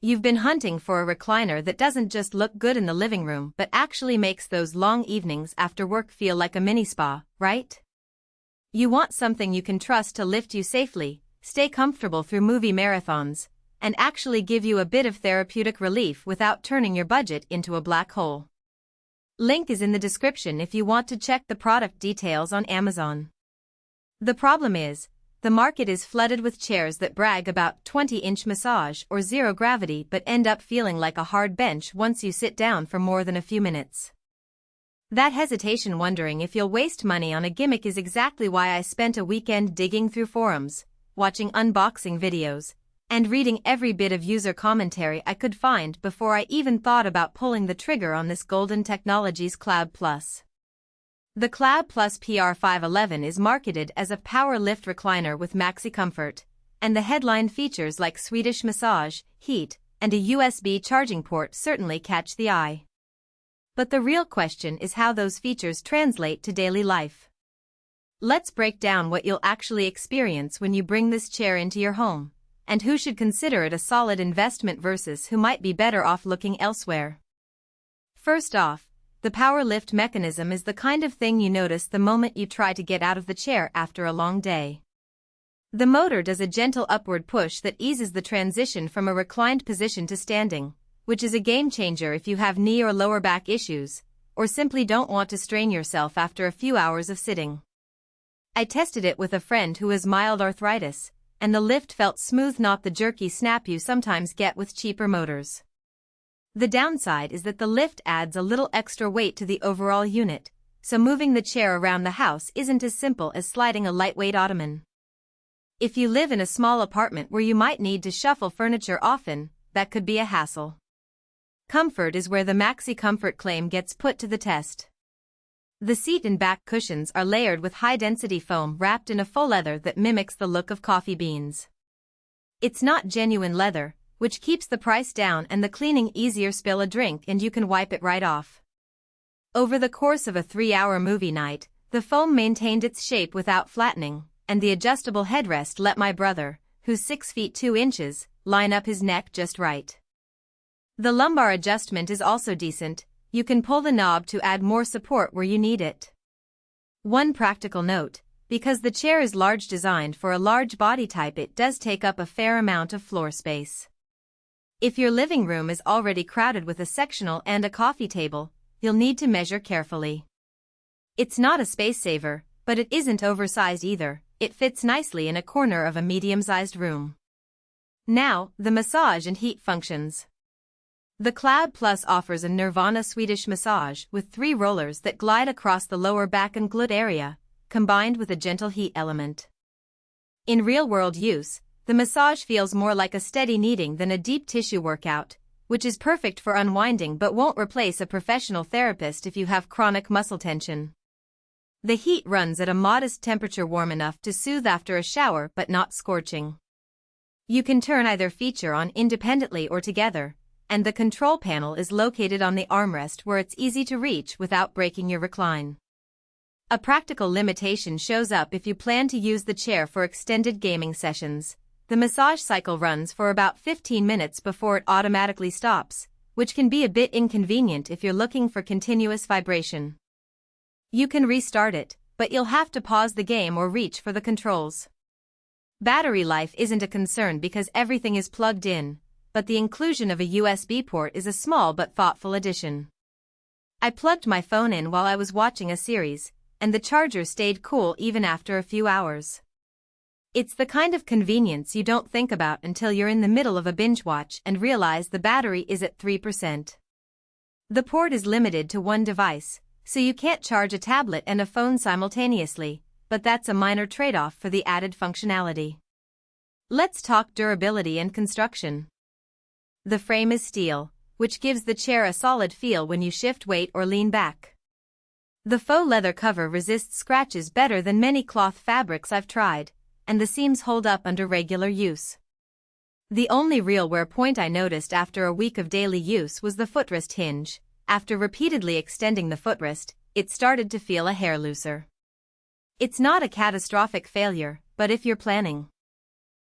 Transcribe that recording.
You've been hunting for a recliner that doesn't just look good in the living room but actually makes those long evenings after work feel like a mini spa, right? You want something you can trust to lift you safely, stay comfortable through movie marathons, and actually give you a bit of therapeutic relief without turning your budget into a black hole. Link is in the description if you want to check the product details on Amazon. The problem is, the market is flooded with chairs that brag about 20-inch massage or zero gravity but end up feeling like a hard bench once you sit down for more than a few minutes. That hesitation wondering if you'll waste money on a gimmick is exactly why I spent a weekend digging through forums, watching unboxing videos, and reading every bit of user commentary I could find before I even thought about pulling the trigger on this golden technology's Cloud Plus. The Cloud Plus PR511 is marketed as a power lift recliner with MaxiComfort, and the headline features like Swedish massage, heat, and a USB charging port certainly catch the eye. But the real question is how those features translate to daily life. Let's break down what you'll actually experience when you bring this chair into your home, and who should consider it a solid investment versus who might be better off looking elsewhere. First off, the power lift mechanism is the kind of thing you notice the moment you try to get out of the chair after a long day. The motor does a gentle upward push that eases the transition from a reclined position to standing, which is a game changer if you have knee or lower back issues, or simply don't want to strain yourself after a few hours of sitting. I tested it with a friend who has mild arthritis, and the lift felt smooth, not the jerky snap you sometimes get with cheaper motors. The downside is that the lift adds a little extra weight to the overall unit, so moving the chair around the house isn't as simple as sliding a lightweight ottoman. If you live in a small apartment where you might need to shuffle furniture often, that could be a hassle. Comfort is where the MaxiComfort claim gets put to the test. The seat and back cushions are layered with high-density foam wrapped in a faux leather that mimics the look of coffee beans. It's not genuine leather, which keeps the price down and the cleaning easier. Spill a drink and you can wipe it right off. Over the course of a 3-hour movie night, the foam maintained its shape without flattening, and the adjustable headrest let my brother, who's 6 feet 2 inches, line up his neck just right. The lumbar adjustment is also decent, you can pull the knob to add more support where you need it. One practical note, because the chair is large, designed for a large body type, it does take up a fair amount of floor space. If your living room is already crowded with a sectional and a coffee table, you'll need to measure carefully. It's not a space saver, but it isn't oversized either, it fits nicely in a corner of a medium-sized room. Now, the massage and heat functions. The Cloud Plus offers a Nirvana Swedish massage with 3 rollers that glide across the lower back and glute area, combined with a gentle heat element. In real-world use, the massage feels more like a steady kneading than a deep tissue workout, which is perfect for unwinding but won't replace a professional therapist if you have chronic muscle tension. The heat runs at a modest temperature, warm enough to soothe after a shower but not scorching. You can turn either feature on independently or together, and the control panel is located on the armrest where it's easy to reach without breaking your recline. A practical limitation shows up if you plan to use the chair for extended gaming sessions. The massage cycle runs for about 15 minutes before it automatically stops, which can be a bit inconvenient if you're looking for continuous vibration. You can restart it, but you'll have to pause the game or reach for the controls. Battery life isn't a concern because everything is plugged in, but the inclusion of a USB port is a small but thoughtful addition. I plugged my phone in while I was watching a series, and the charger stayed cool even after a few hours. It's the kind of convenience you don't think about until you're in the middle of a binge watch and realize the battery is at 3%. The port is limited to one device, so you can't charge a tablet and a phone simultaneously, but that's a minor trade-off for the added functionality. Let's talk durability and construction. The frame is steel, which gives the chair a solid feel when you shift weight or lean back. The faux leather cover resists scratches better than many cloth fabrics I've tried, and the seams hold up under regular use. The only real wear point I noticed after a week of daily use was the footrest hinge. After repeatedly extending the footrest, it started to feel a hair looser. It's not a catastrophic failure, but if you're planning